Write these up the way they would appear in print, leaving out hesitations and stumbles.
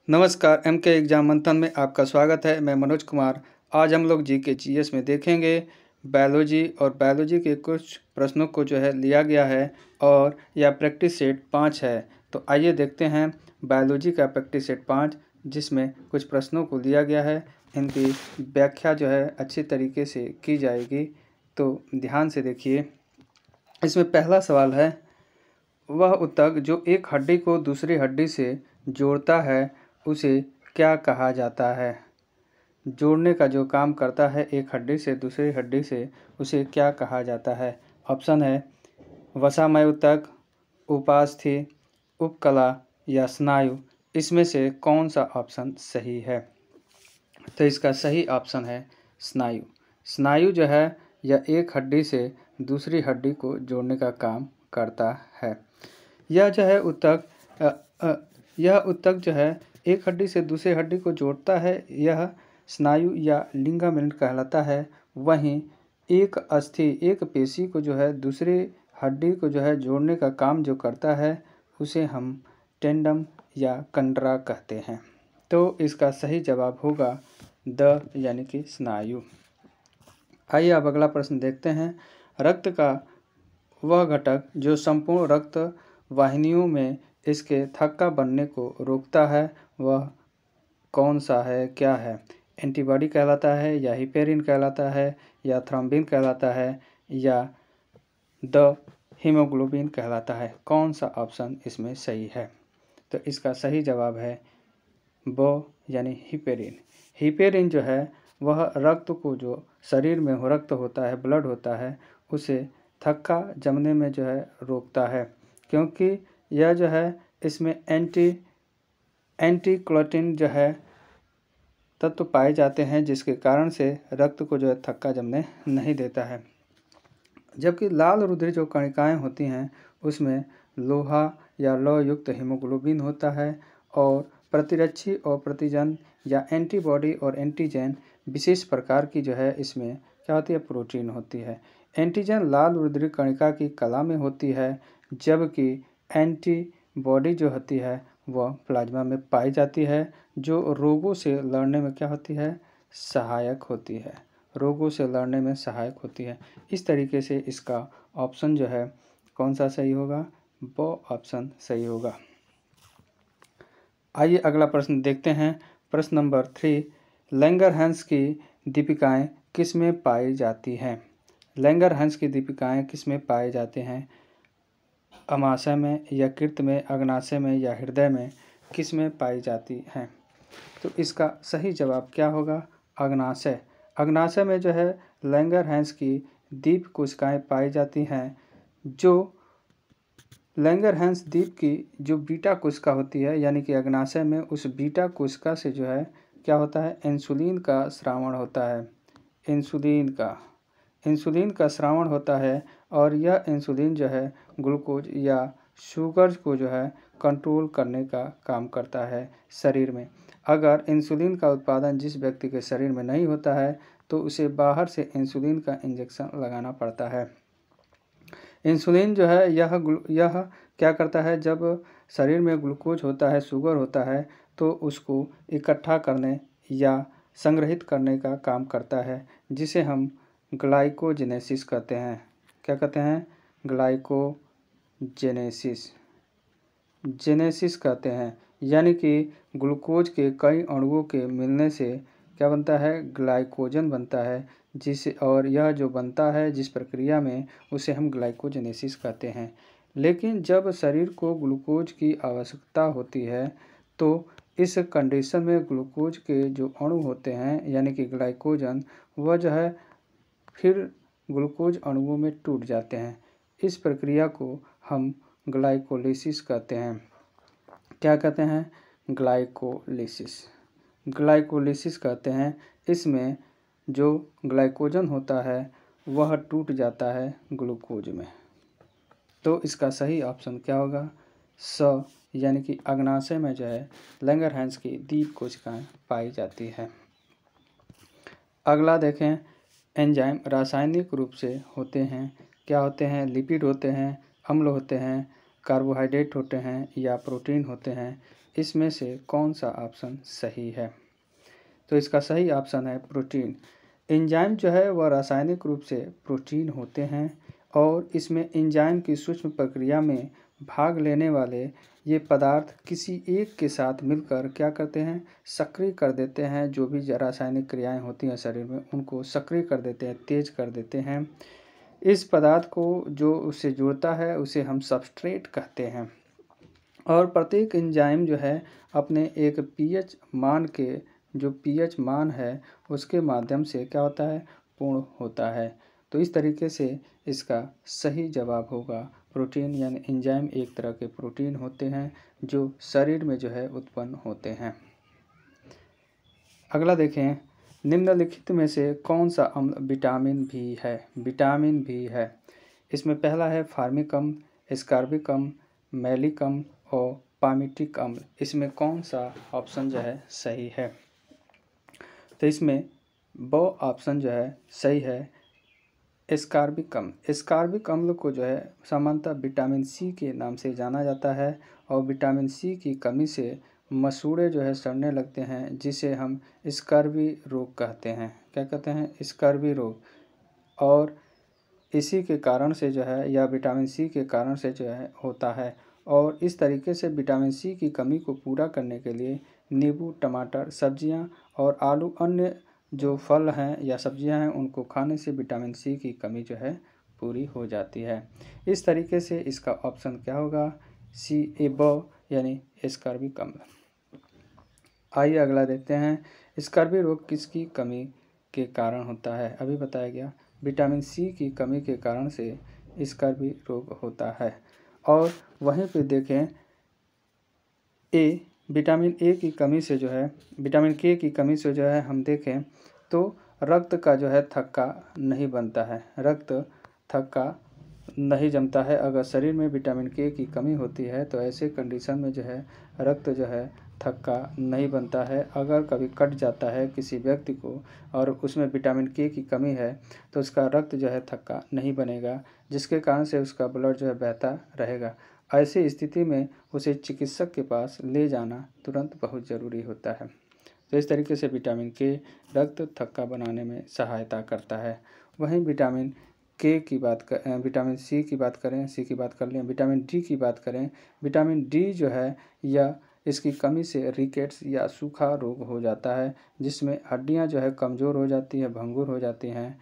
नमस्कार, MK exam मंथन में आपका स्वागत है। मैं मनोज कुमार। आज हम लोग जीके जीएस में देखेंगे बायोलॉजी, और बायोलॉजी के कुछ प्रश्नों को जो है लिया गया है और यह प्रैक्टिस सेट 5 है। तो आइए देखते हैं बायोलॉजी का प्रैक्टिस सेट 5, जिसमें कुछ प्रश्नों को लिया गया है। इनकी व्याख्या जो है अच्छी तरीके से की जाएगी, तो ध्यान से देखिए। इसमें पहला सवाल है, वह ऊतक जो एक हड्डी को दूसरी हड्डी से जोड़ता है उसे क्या कहा जाता है? जोड़ने का जो काम करता है एक हड्डी से दूसरी हड्डी से, उसे क्या कहा जाता है? ऑप्शन है वसामय ऊतक, उपास्थि, उपकला या स्नायु। इसमें से कौन सा ऑप्शन सही है? तो इसका सही ऑप्शन है स्नायु। स्नायु जो है यह एक हड्डी से दूसरी हड्डी को जोड़ने का काम करता है। यह जो है ऊतक जो है एक हड्डी से दूसरी हड्डी को जोड़ता है, यह स्नायु या लिगामेंट कहलाता है। वहीं एक अस्थि, एक पेशी को जो है दूसरी हड्डी को जो है जोड़ने का काम जो करता है, उसे हम टेंडम या कंडरा कहते हैं। तो इसका सही जवाब होगा द यानी कि स्नायु। आइए अब अगला प्रश्न देखते हैं। रक्त का वह घटक जो संपूर्ण रक्त वाहिनियों में इसके थक्का बनने को रोकता है, वह कौन सा है, क्या है? एंटीबॉडी कहलाता है, या हिपेरिन कहलाता है, या थ्रोम्बिन कहलाता है, या द हीमोग्लोबिन कहलाता है? कौन सा ऑप्शन इसमें सही है? तो इसका सही जवाब है ब यानी हिपेरिन। हिपेरिन जो है वह रक्त को, जो शरीर में रक्त होता है, ब्लड होता है, उसे थक्का जमने में जो है रोकता है, क्योंकि यह जो है इसमें एंटीक्लोटिन जो है तत्व पाए जाते हैं, जिसके कारण से रक्त को जो है थक्का जमने नहीं देता है। जबकि लाल रुधिर जो कणिकाएं होती हैं उसमें लोहा या लौह युक्त हीमोग्लोबिन होता है, और प्रतिरक्षी और प्रतिजन या एंटीबॉडी और एंटीजन विशेष प्रकार की जो है इसमें क्या होती है, प्रोटीन होती है। एंटीजन लाल रुधिर कणिका की कला में होती है, जबकि एंटीबॉडी जो होती है वह प्लाज्मा में पाई जाती है, जो रोगों से लड़ने में क्या होती है, सहायक होती है। रोगों से लड़ने में सहायक होती है। इस तरीके से इसका ऑप्शन जो है कौन सा सही होगा? वो ऑप्शन सही होगा। आइए अगला प्रश्न देखते हैं। प्रश्न नंबर 3, लैंगरहैंस की दीपिकाएं किस में पाई जाती हैं? लैंगरहैंस की दीपिकाएं किस में पाए जाते हैं? अमाशय में, यकृत में, अग्नाशय में, या हृदय में? किस में पाई जाती हैं? तो इसका सही जवाब क्या होगा? अग्नाशय। अग्नाशय में जो है लैंगरहैंस की दीप कोशिकाएं पाई जाती हैं। जो लैंगरहैंस दीप की जो बीटा कोशिका होती है, यानी कि अग्नाशय में उस बीटा कोशिका से जो है क्या होता है, इंसुलिन का स्रावण होता है। इंसुलिन का स्रावण होता है, और यह इंसुलिन जो है ग्लूकोज या शुगर को जो है कंट्रोल करने का काम करता है शरीर में। अगर इंसुलिन का उत्पादन जिस व्यक्ति के शरीर में नहीं होता है, तो उसे बाहर से इंसुलिन का इंजेक्शन लगाना पड़ता है। इंसुलिन जो है यह क्या करता है, जब शरीर में ग्लूकोज होता है, शुगर होता है, तो उसको इकट्ठा करने या संग्रहित करने का काम करता है, जिसे हम ग्लाइकोजेनेसिस कहते हैं। क्या कहते हैं? जेनेसिस कहते हैं। यानी कि ग्लूकोज के कई अणुओं के मिलने से क्या बनता है, ग्लाइकोजन बनता है, और यह जो बनता है जिस प्रक्रिया में, उसे हम ग्लाइकोजेनेसिस कहते हैं। लेकिन जब शरीर को ग्लूकोज की आवश्यकता होती है, तो इस कंडीशन में ग्लूकोज के जो अणु होते हैं, यानी कि ग्लाइकोजन, वह जो है फिर ग्लूकोज अणुओं में टूट जाते हैं। इस प्रक्रिया को हम ग्लाइकोलिसिस कहते हैं। क्या कहते हैं? ग्लाइकोलिसिस कहते हैं। इसमें जो ग्लाइकोजन होता है वह टूट जाता है ग्लूकोज में। तो इसका सही ऑप्शन क्या होगा? स यानी कि अग्नाशय में जो है लैंगरहैंस की दीप कोशिकाएं पाई जाती है। अगला देखें, एंजाइम रासायनिक रूप से होते हैं। क्या होते हैं? लिपिड होते हैं, अम्ल होते हैं, कार्बोहाइड्रेट होते हैं, या प्रोटीन होते हैं? इसमें से कौन सा ऑप्शन सही है? तो इसका सही ऑप्शन है प्रोटीन। एंजाइम जो है वह रासायनिक रूप से प्रोटीन होते हैं और इसमें एंजाइम की सूक्ष्म प्रक्रिया में भाग लेने वाले ये पदार्थ किसी एक के साथ मिलकर क्या करते हैं, सक्रिय कर देते हैं। जो भी रासायनिक क्रियाएं होती हैं शरीर में उनको सक्रिय कर देते हैं, तेज कर देते हैं। इस पदार्थ को जो उससे जुड़ता है उसे हम सबस्ट्रेट कहते हैं। और प्रत्येक एंजाइम जो है अपने एक पीएच मान के, जो पीएच मान है उसके माध्यम से क्या होता है, पूर्ण होता है। तो इस तरीके से इसका सही जवाब होगा प्रोटीन, यानी एंजाइम एक तरह के प्रोटीन होते हैं जो शरीर में जो है उत्पन्न होते हैं। अगला देखें, निम्नलिखित में से कौन सा अम्ल विटामिन बी है? विटामिन बी है, इसमें पहला है फार्मिकम, एस्कॉर्बिकम, मैलिकम और पामिटिक अम्ल। इसमें कौन सा ऑप्शन जो है सही है? तो इसमें वो ऑप्शन जो है सही है एस्कॉर्बिक अम्ल। एस्कॉर्बिक अम्ल को जो है सामान्यतः विटामिन सी के नाम से जाना जाता है और विटामिन सी की कमी से मसूड़े जो है सड़ने लगते हैं, जिसे हम स्कर्वी रोग कहते हैं। क्या कहते हैं? स्कर्वी रोग। और इसी के कारण से जो है, या विटामिन सी के कारण से जो है होता है। और इस तरीके से विटामिन सी की कमी को पूरा करने के लिए नींबू, टमाटर, सब्जियां और आलू, अन्य जो फल हैं या सब्जियां हैं उनको खाने से विटामिन सी की कमी जो है पूरी हो जाती है। इस तरीके से इसका ऑप्शन क्या होगा? सी ए ब, यानी स्कर्वी अम्ल। आइए अगला देखते हैं, स्कर्वी रोग किसकी कमी के कारण होता है? अभी बताया गया विटामिन सी की कमी के कारण से स्कर्वी रोग होता है। और वहीं पे देखें विटामिन ए की कमी से जो है, विटामिन के की कमी से जो है हम देखें तो रक्त का जो है थक्का नहीं बनता है, रक्त थक्का नहीं जमता है। अगर शरीर में विटामिन के की कमी होती है तो ऐसे कंडीशन में जो है रक्त जो है थक्का नहीं बनता है। अगर कभी कट जाता है किसी व्यक्ति को और उसमें विटामिन के की कमी है तो उसका रक्त जो है थक्का नहीं बनेगा, जिसके कारण से उसका ब्लड जो है बहता रहेगा। ऐसी स्थिति में उसे चिकित्सक के पास ले जाना तुरंत बहुत ज़रूरी होता है। तो इस तरीके से विटामिन के रक्त थक्का बनाने में सहायता करता है। वहीं विटामिन के की बात कर, विटामिन सी की बात करें, सी की बात कर लें, विटामिन डी की बात करें। विटामिन डी जो है या इसकी कमी से रिकेट्स या सूखा रोग हो जाता है, जिसमें हड्डियां जो है कमज़ोर हो जाती है, भंगुर हो जाती हैं।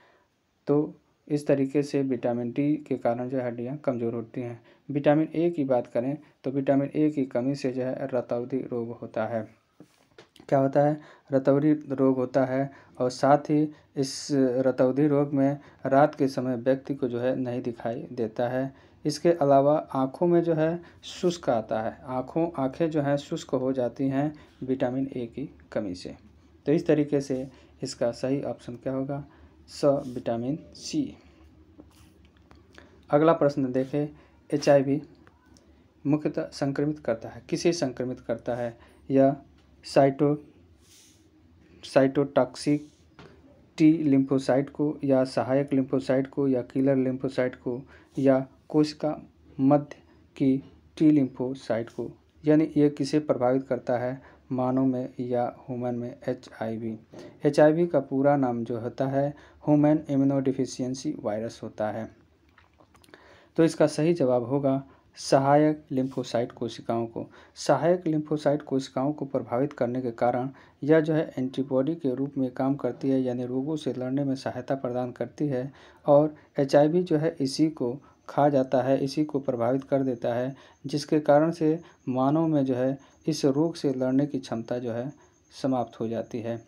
तो इस तरीके से विटामिन डी के कारण जो है हड्डियाँ कमज़ोर होती हैं। विटामिन ए की बात करें तो विटामिन ए की कमी से जो है रतौंधी रोग होता है। क्या होता है? रतौंधी रोग होता है। और साथ ही इस रतौंधी रोग में रात के समय व्यक्ति को जो है नहीं दिखाई देता है। इसके अलावा आँखों में जो है शुष्क आता है, आँखें जो हैं शुष्क हो जाती हैं विटामिन ए की कमी से। तो इस तरीके से इसका सही ऑप्शन क्या होगा? Vitamin C. अगला प्रश्न देखें, HIV मुख्यतः संक्रमित करता है, किसे संक्रमित करता है? या साइटोटॉक्सिक टी लिम्फोसाइट को, या सहायक लिम्फोसाइट को, या किलर लिम्फोसाइट को, या कोशिका मध्य की टी लिम्फोसाइट को। यानी ये किसे प्रभावित करता है? मानव में या ह्यूमन में? HIV का पूरा नाम जो होता है ह्यूमन इम्यूनोडेफिशिएंसी वायरस होता है। तो इसका सही जवाब होगा सहायक लिम्फोसाइट कोशिकाओं को। सहायक लिम्फोसाइट कोशिकाओं को प्रभावित करने के कारण यह जो है एंटीबॉडी के रूप में काम करती है, यानी रोगों से लड़ने में सहायता प्रदान करती है। और HIV जो है इसी को खा जाता है, इसी को प्रभावित कर देता है, जिसके कारण से मानव में जो है इस रोग से लड़ने की क्षमता जो है समाप्त हो जाती है।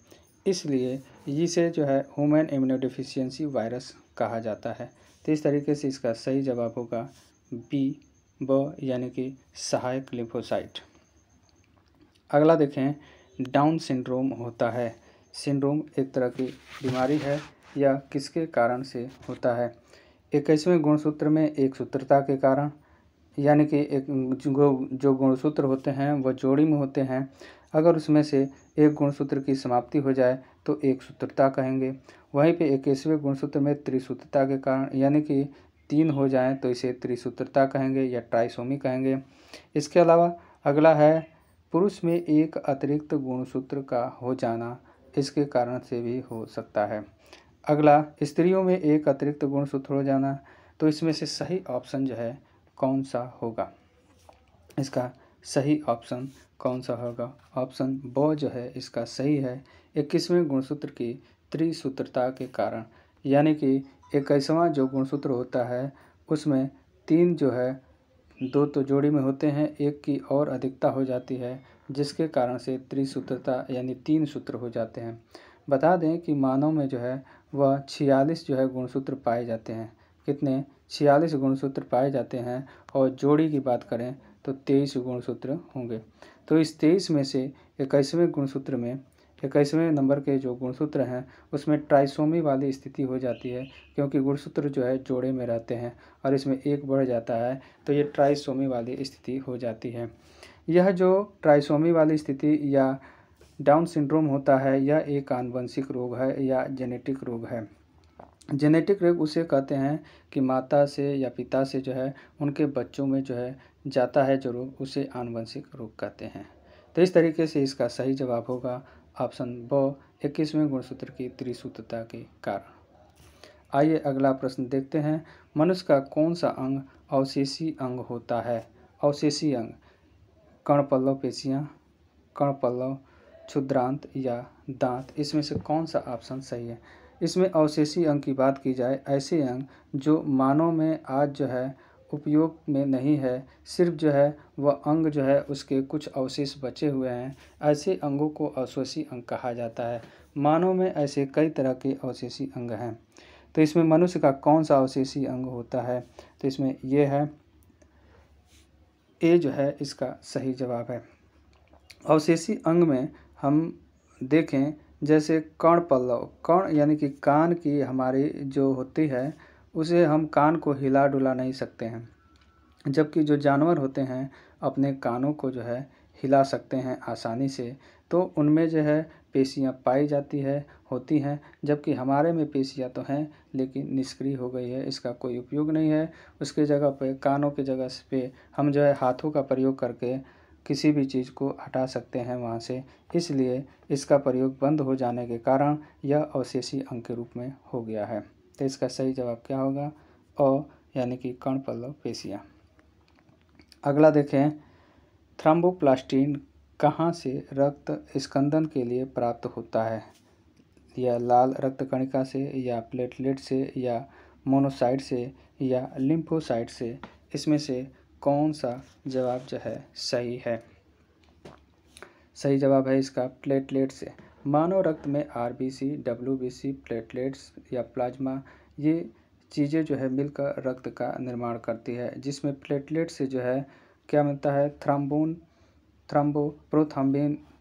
इसलिए इसे जो है ह्यूमन इम्यूनोडेफिशिएंसी वायरस कहा जाता है। तो इस तरीके से इसका सही जवाब होगा ब, यानी कि सहायक लिम्फोसाइट। अगला देखें, डाउन सिंड्रोम होता है। सिंड्रोम एक तरह की बीमारी है, या किसके कारण से होता है? 21वें गुणसूत्र में एक सूत्रता के कारण, यानी कि एक जो गुणसूत्र होते हैं वह जोड़ी में होते हैं। अगर उसमें से एक गुणसूत्र की समाप्ति हो जाए तो एक सूत्रता कहेंगे। वहीं पे 21वें गुणसूत्र में त्रिसूत्रता के कारण, यानी कि 3 हो जाएं तो इसे त्रिसूत्रता कहेंगे या ट्राइसोमी कहेंगे। इसके अलावा अगला है पुरुष में एक अतिरिक्त गुणसूत्र का हो जाना इसके कारण से भी हो सकता है। अगला, स्त्रियों में एक अतिरिक्त गुणसूत्र हो जाना, तो इसमें से सही ऑप्शन जो है कौन सा होगा? इसका सही ऑप्शन कौन सा होगा? ऑप्शन ब जो है इसका सही है। 21वें गुणसूत्र की त्रिसूत्रता के कारण, यानी कि 21वां जो गुणसूत्र होता है उसमें 3 जो है 2 तो जोड़ी में होते हैं, एक की और अधिकता हो जाती है, जिसके कारण से त्रिसूत्रता यानी 3 सूत्र हो जाते हैं। बता दें कि मानव में जो है वह 46 जो है गुणसूत्र पाए जाते हैं। कितने? 46 गुणसूत्र पाए जाते हैं, और जोड़ी की बात करें तो 23 गुणसूत्र होंगे। तो इस 23 में से 21वें गुणसूत्र में 21वें नंबर के जो गुणसूत्र हैं उसमें ट्राइसोमी वाली स्थिति हो जाती है, क्योंकि गुणसूत्र जो है जोड़े में रहते हैं और इसमें एक बढ़ जाता है, तो ये ट्राइसोमी वाली स्थिति हो जाती है। यह जो ट्राइसोमी वाली स्थिति या डाउन सिंड्रोम होता है, यह एक आनुवंशिक रोग है या जेनेटिक रोग है। जेनेटिक रोग उसे कहते हैं कि माता से या पिता से जो है उनके बच्चों में जो है जाता है जो रोग, उसे आनुवंशिक रोग कहते हैं। तो इस तरीके से इसका सही जवाब होगा ऑप्शन ब, 21वें गुणसूत्र की त्रिसूत्रता के कारण। आइए अगला प्रश्न देखते हैं। मनुष्य का कौन सा अंग अवशेषी अंग होता है? अवशेषी अंग, कर्णपल्लव पेशियाँ, कर्णपल्लव, क्षुद्रांत या दांत, इसमें से कौन सा ऑप्शन सही है? इसमें अवशेषी अंग की बात की जाए, ऐसे अंग जो मानव में आज जो है उपयोग में नहीं है, सिर्फ जो है वह अंग जो है उसके कुछ अवशेष बचे हुए हैं, ऐसे अंगों को अवशेषी अंग कहा जाता है। मानव में ऐसे कई तरह के अवशेषी अंग हैं। तो इसमें मनुष्य का कौन सा अवशेषी अंग होता है? तो इसमें ये है, ए जो है इसका सही जवाब है। अवशेषी अंग में हम देखें, जैसे कर्णपल्लव, कर्ण यानी कि कान की हमारी जो होती है उसे हम कान को हिला डुला नहीं सकते हैं, जबकि जो जानवर होते हैं अपने कानों को जो है हिला सकते हैं आसानी से, तो उनमें जो है पेशियाँ पाई जाती है होती हैं, जबकि हमारे में पेशियाँ तो हैं लेकिन निष्क्रिय हो गई है, इसका कोई उपयोग नहीं है। उसके जगह पे, कानों की जगह पे हम जो है हाथों का प्रयोग करके किसी भी चीज़ को हटा सकते हैं वहाँ से, इसलिए इसका प्रयोग बंद हो जाने के कारण यह अवशेषी अंग के रूप में हो गया है। तो इसका सही जवाब क्या होगा? अ यानी कि कर्णपल्लव पेशियाँ। अगला देखें, थ्रोम्बोप्लास्टिन कहाँ से रक्त स्कंदन के लिए प्राप्त होता है? या लाल रक्त कणिका से, या प्लेटलेट से, या मोनोसाइट से, या लिम्फोसाइट से, इसमें से कौन सा जवाब जो है सही है? सही जवाब है इसका प्लेटलेट से। मानव रक्त में आरबीसी, डब्ल्यूबीसी, प्लेटलेट्स या प्लाज्मा, ये चीज़ें जो है मिलकर रक्त का निर्माण करती है, जिसमें प्लेटलेट से जो है क्या मिलता है?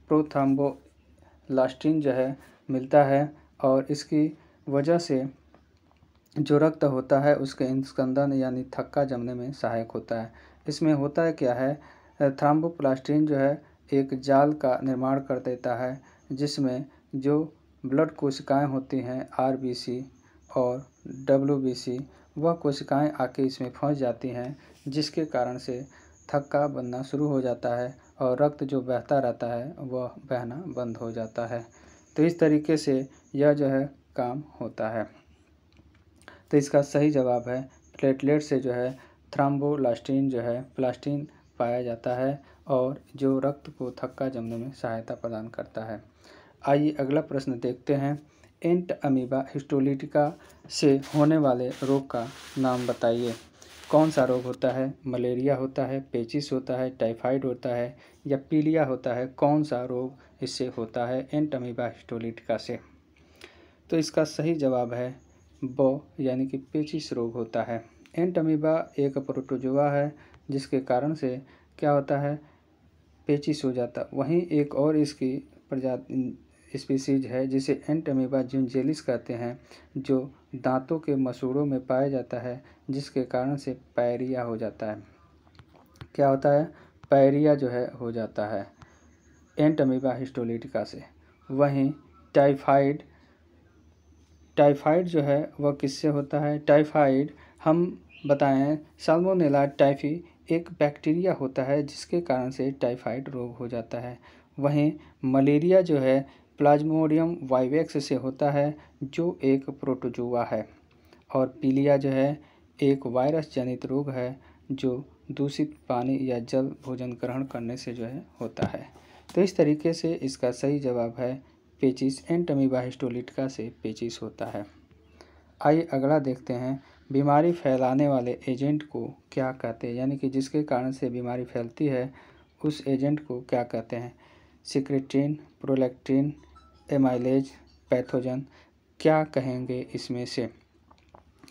प्रोथ्रोम्बोलास्टिन जो है मिलता है, और इसकी वजह से जो रक्त होता है उसके स्कंदन यानी थक्का जमने में सहायक होता है। इसमें होता है क्या है, थ्रोम्बोप्लास्टिन जो है एक जाल का निर्माण कर देता है, जिसमें जो ब्लड कोशिकाएं होती हैं आरबीसी और डब्ल्यूबीसी, वह कोशिकाएं आके इसमें फंस जाती हैं, जिसके कारण से थक्का बनना शुरू हो जाता है और रक्त जो बहता रहता है वह बहना बंद हो जाता है। तो इस तरीके से यह जो है काम होता है। तो इसका सही जवाब है प्लेटलेट से जो है थ्रोम्बोलास्टिन जो है प्लास्टिन पाया जाता है, और जो रक्त को थक्का जमने में सहायता प्रदान करता है। आइए अगला प्रश्न देखते हैं। एंट अमीबा हिस्टोलिटिका से होने वाले रोग का नाम बताइए। कौन सा रोग होता है? मलेरिया होता है, पेचिस होता है, टाइफाइड होता है, या पीलिया होता है? कौन सा रोग इससे होता है एंट अमीबा हिस्टोलिटिका से? तो इसका सही जवाब है ब, यानी कि पेचिस रोग होता है। एंट अमीबा एक प्रोटोजोआ है, जिसके कारण से क्या होता है? पेचिस हो जाता। वहीं एक और इसकी प्रजाति स्पीसीज है जिसे एंट अमीबा जिंजेलिस कहते हैं, जो दांतों के मसूड़ों में पाया जाता है, जिसके कारण से पायरिया हो जाता है। क्या होता है? पायरिया जो है हो जाता है एंट अमीबा हिस्टोलिटिका से। वहीं टाइफाइड जो है वह किससे होता है? टाइफाइड हम बताएं साल्मोनेला टाइफी एक बैक्टीरिया होता है जिसके कारण से टाइफाइड रोग हो जाता है। वहीं मलेरिया जो है प्लाज्मोडियम वाइवेक्स से होता है जो एक प्रोटोजोआ है। और पीलिया जो है एक वायरस जनित रोग है जो दूषित पानी या जल भोजन ग्रहण करने से जो है होता है। तो इस तरीके से इसका सही जवाब है पेचिस। एंटमीबा हिस्टोलिटिका से पेचिस होता है। आइए अगला देखते हैं, बीमारी फैलाने वाले एजेंट को क्या कहते हैं, यानी कि जिसके कारण से बीमारी फैलती है उस एजेंट को क्या कहते हैं। सिक्रेटिन, प्रोलैक्टिन, एमाइलेज, पैथोजन, क्या कहेंगे इसमें से।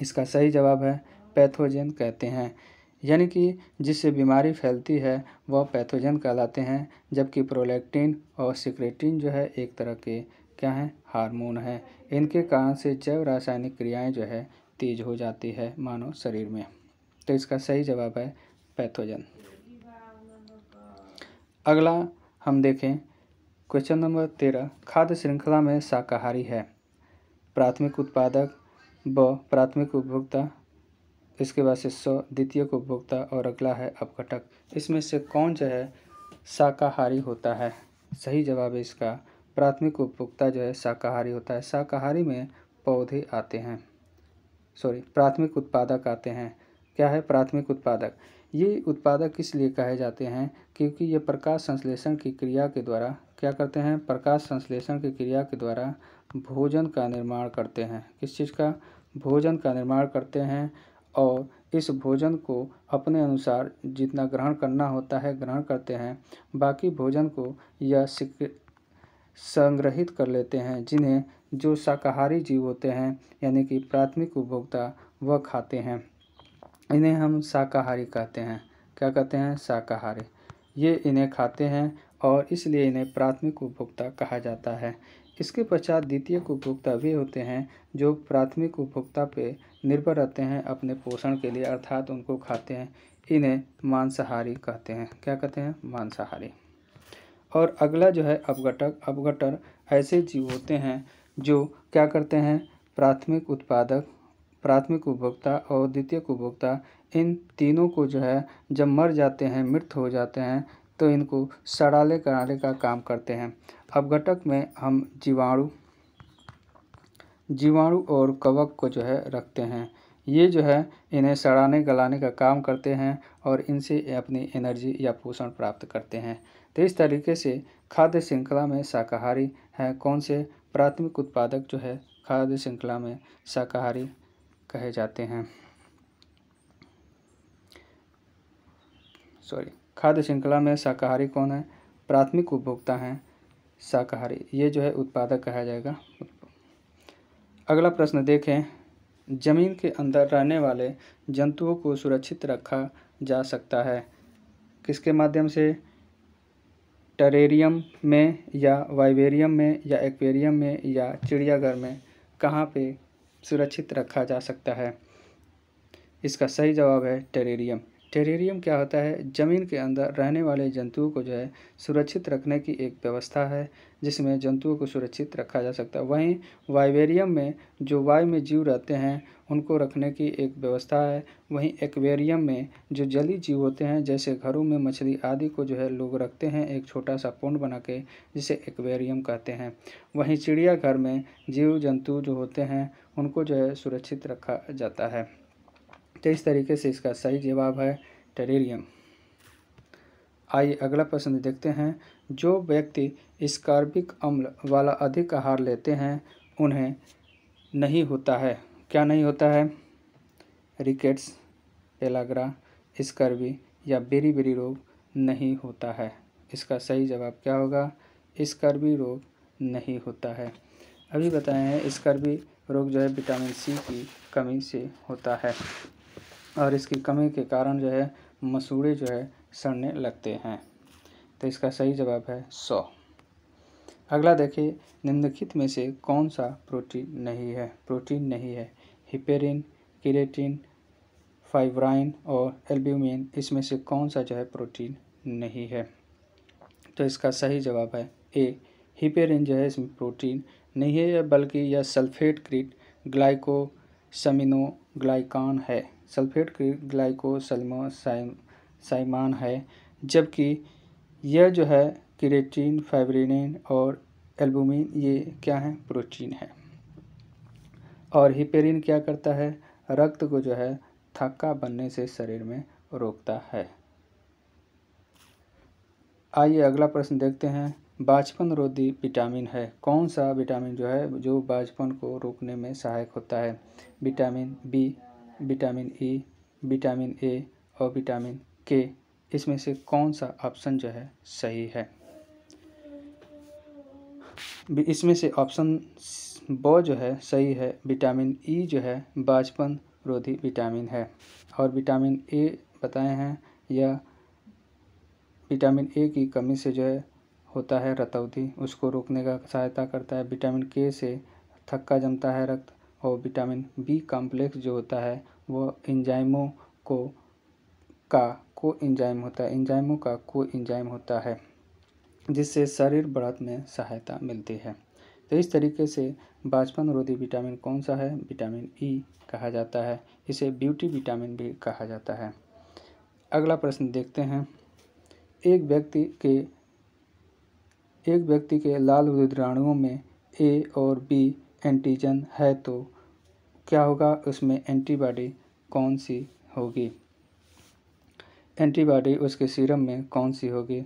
इसका सही जवाब है पैथोजन कहते हैं, यानी कि जिससे बीमारी फैलती है वह पैथोजन कहलाते हैं। जबकि प्रोलैक्टिन और सिक्रेटिन जो है एक तरह के क्या हैं, हार्मोन है। इनके कारण से जैव रासायनिक क्रियाएं जो है तेज हो जाती है मानव शरीर में। तो इसका सही जवाब है पैथोजन। अगला हम देखें क्वेश्चन नंबर 13, खाद्य श्रृंखला में शाकाहारी है प्राथमिक उत्पादक व प्राथमिक उपभोक्ता, इसके बाद से द्वितीयक उपभोक्ता और अगला है अपघटक। इसमें से कौन जो है शाकाहारी होता है। सही जवाब है इसका प्राथमिक उपभोक्ता जो है शाकाहारी होता है। शाकाहारी में पौधे आते हैं, प्राथमिक उत्पादक आते हैं। क्या है प्राथमिक उत्पादक। ये उत्पादक इसलिए कहे जाते हैं क्योंकि ये प्रकाश संश्लेषण की क्रिया के द्वारा क्या करते हैं, प्रकाश संश्लेषण की क्रिया के द्वारा भोजन का निर्माण करते हैं। किस चीज़ का, भोजन का निर्माण करते हैं और इस भोजन को अपने अनुसार जितना ग्रहण करना होता है ग्रहण करते हैं। बाकी भोजन को यह संग्रहित कर लेते हैं, जिन्हें जो शाकाहारी जीव होते हैं यानी कि प्राथमिक उपभोक्ता वह खाते हैं। इन्हें हम शाकाहारी कहते हैं। क्या कहते हैं, शाकाहारी। ये इन्हें खाते हैं और इसलिए इन्हें प्राथमिक उपभोक्ता कहा जाता है। इसके पश्चात द्वितीयक उपभोक्ता वे होते हैं जो प्राथमिक उपभोक्ता पे निर्भर रहते हैं अपने पोषण के लिए, अर्थात उनको खाते हैं। इन्हें मांसाहारी कहते हैं। क्या कहते हैं, मांसाहारी। और अगला जो है अपघटक। अपघटक ऐसे जीव होते हैं जो क्या करते हैं, प्राथमिक उत्पादक, प्राथमिक उपभोक्ता और द्वितीयक उपभोक्ता, इन तीनों को जो है जब मर जाते हैं, मृत हो जाते हैं, तो इनको सड़ाले कराने का काम करते हैं। अपघटक में हम जीवाणु और कवक को जो है रखते हैं। ये जो है इन्हें सड़ाने गलाने का काम करते हैं और इनसे अपनी एनर्जी या पोषण प्राप्त करते हैं। तो इस तरीके से खाद्य श्रृंखला में शाकाहारी है कौन से, प्राथमिक उत्पादक जो है खाद्य श्रृंखला में शाकाहारी कहे जाते हैं। खाद्य श्रृंखला में शाकाहारी कौन है, प्राथमिक उपभोक्ता हैं शाकाहारी। ये जो है उत्पादक कहा जाएगा। अगला प्रश्न देखें, जमीन के अंदर रहने वाले जंतुओं को सुरक्षित रखा जा सकता है किसके माध्यम से, टेरेरियम में या वाइवेरियम में या एक्वेरियम में या चिड़ियाघर में, कहाँ पे सुरक्षित रखा जा सकता है। इसका सही जवाब है टेरेरियम। टेरेरियम क्या होता है, ज़मीन के अंदर रहने वाले जंतुओं को जो है सुरक्षित रखने की एक व्यवस्था है जिसमें जंतुओं को सुरक्षित रखा जा सकता है। वहीं वाइवेरियम में जो वायु में जीव रहते हैं उनको रखने की एक व्यवस्था है। वहीं एक्वेरियम में जो जलीय जीव होते हैं जैसे घरों में मछली आदि को जो है लोग रखते हैं एक छोटा सा पॉन्ड बना के, जिसे एक्वेरियम कहते हैं। वहीं चिड़ियाघर में जीव जंतु जो होते हैं उनको जो है सुरक्षित रखा जाता है। तो इस तरीके से इसका सही जवाब है टेरेरियम। आइए अगला प्रश्न देखते हैं, जो व्यक्ति स्कार्बिक अम्ल वाला अधिक आहार लेते हैं उन्हें नहीं होता है, क्या नहीं होता है, रिकेट्स, पेलाग्रा, स्कर्वी या बेरी रोग नहीं होता है। इसका सही जवाब क्या होगा, स्कर्वी रोग नहीं होता है। अभी बताए हैं स्कर्वी रोग जो है विटामिन सी की कमी से होता है और इसकी कमी के कारण जो है मसूड़े जो है सड़ने लगते हैं। तो इसका सही जवाब है 100। अगला देखिए, निम्नलिखित में से कौन सा प्रोटीन नहीं है, हिपेरिन, केरेटिन, फाइब्राइन और एल्ब्यूमिन, इसमें से कौन सा जो है प्रोटीन नहीं है। तो इसका सही जवाब है ए, हिपेरिन जो है इसमें प्रोटीन नहीं है, बल्कि यह सल्फेट ग्लाइकोसैमिनोग्लाइकान है। सल्फेट ग्लाइकोसैमिनोग्लाइकान साइमान है, जबकि यह जो है क्रिएटिन, फाइब्रिनिन और एल्बुमिन ये क्या है, प्रोटीन है। और हिपेरिन क्या करता है, रक्त को जो है थक्का बनने से शरीर में रोकता है। आइए अगला प्रश्न देखते हैं, बांझपन रोधी विटामिन है, कौन सा विटामिन जो है जो बांझपन को रोकने में सहायक होता है? Vitamin B, vitamin E, vitamin A और विटामिन के। इसमें से कौन सा ऑप्शन जो है सही है? इसमें से ऑप्शन ब जो है सही है, विटामिन ई जो है बांझपन रोधी विटामिन है। और विटामिन ए बताए हैं, यह विटामिन ए की कमी से जो है होता है रतौंधी, उसको रोकने का सहायता करता है। विटामिन के से थक्का जमता है रक्त। और विटामिन बी कॉम्प्लेक्स जो होता है वो एंजाइमों को एंजाइम होता है, एंजाइमों का को एंजाइम होता है, जिससे शरीर बढ़त में सहायता मिलती है। तो इस तरीके से बांझपन रोधी विटामिन कौन सा है? विटामिन ई कहा जाता है। इसे ब्यूटी विटामिन भी कहा जाता है। अगला प्रश्न देखते हैं, एक व्यक्ति के लाल रुधिराणुओं में ए और बी एंटीजन है तो क्या होगा, उसमें एंटीबॉडी कौन सी होगी? एंटीबॉडी उसके सीरम में कौन सी होगी?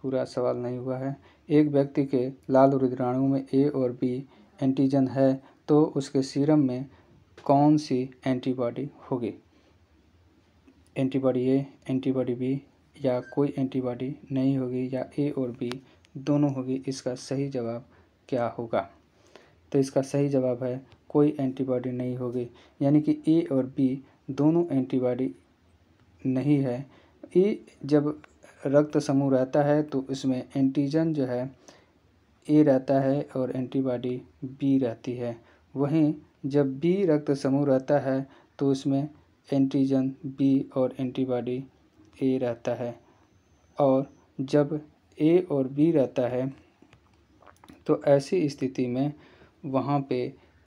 पूरा सवाल नहीं हुआ है। एक व्यक्ति के लाल रुधिराणुओं में ए और बी एंटीजन है तो उसके सीरम में कौन सी एंटीबॉडी होगी? एंटीबॉडी ए, एंटीबॉडी बी या कोई एंटीबॉडी नहीं होगी, या ए और बी दोनों होगी? इसका सही जवाब क्या होगा? तो इसका सही जवाब है कोई एंटीबॉडी नहीं होगी, यानी कि ए और बी दोनों एंटीबॉडी नहीं है। ए जब रक्त समूह रहता है तो इसमें एंटीजन जो है ए रहता है और एंटीबॉडी बी रहती है। वहीं जब बी रक्त समूह रहता है तो उसमें एंटीजन बी और एंटीबॉडी ए रहता है। और जब ए और बी रहता है तो ऐसी स्थिति में वहाँ पे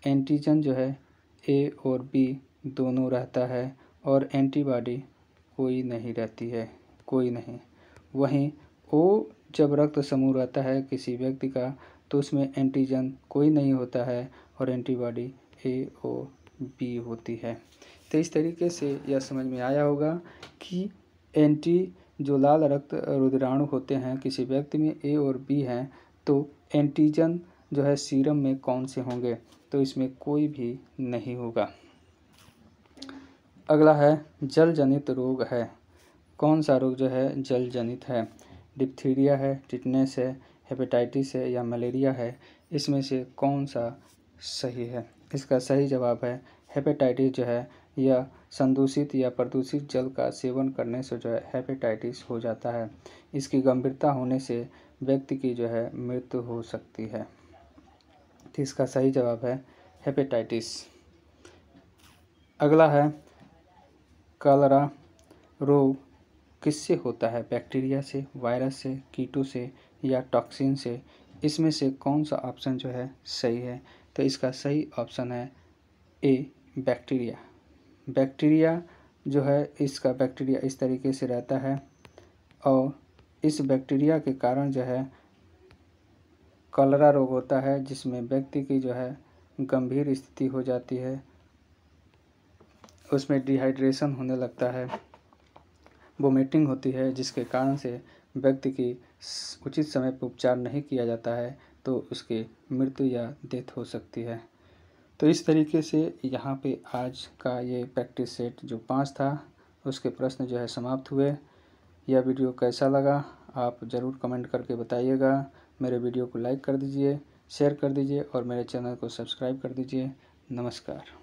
एंटीजन जो है ए और बी दोनों रहता है और एंटीबॉडी कोई नहीं रहती है, कोई नहीं। वहीं ओ जब रक्त समूह रहता है किसी व्यक्ति का तो उसमें एंटीजन कोई नहीं होता है और एंटीबॉडी ए और बी होती है। तो इस तरीके से यह समझ में आया होगा कि जो लाल रक्त रुधिराणु होते हैं किसी व्यक्ति में ए और बी हैं तो एंटीजन जो है सीरम में कौन से होंगे, तो इसमें कोई भी नहीं होगा। अगला है जल जनित रोग है, कौन सा रोग जो है जल जनित है? डिप्थीरिया है, टिटनेस है, हेपेटाइटिस है या मलेरिया है? इसमें से कौन सा सही है? इसका सही जवाब है हेपेटाइटिस जो है यह संदूषित या प्रदूषित जल का सेवन करने से जो है हेपेटाइटिस हो जाता है। इसकी गंभीरता होने से व्यक्ति की जो है मृत्यु हो सकती है। तो इसका सही जवाब है हेपेटाइटिस। अगला है कलरा रोग किससे होता है? बैक्टीरिया से, वायरस से, कीटों से या टॉक्सिन से? इसमें से कौन सा ऑप्शन जो है सही है? तो इसका सही ऑप्शन है ए, बैक्टीरिया। बैक्टीरिया जो है इसका बैक्टीरिया इस तरीके से रहता है और इस बैक्टीरिया के कारण जो है कलरा रोग होता है, जिसमें व्यक्ति की जो है गंभीर स्थिति हो जाती है, उसमें डिहाइड्रेशन होने लगता है, वोमिटिंग होती है, जिसके कारण से व्यक्ति की उचित समय पर उपचार नहीं किया जाता है तो उसकी मृत्यु या डेथ हो सकती है। तो इस तरीके से यहाँ पे आज का ये प्रैक्टिस सेट जो 5 था उसके प्रश्न जो है समाप्त हुए। यह वीडियो कैसा लगा आप ज़रूर कमेंट करके बताइएगा। मेरे वीडियो को लाइक कर दीजिए, शेयर कर दीजिए और मेरे चैनल को सब्सक्राइब कर दीजिए। नमस्कार।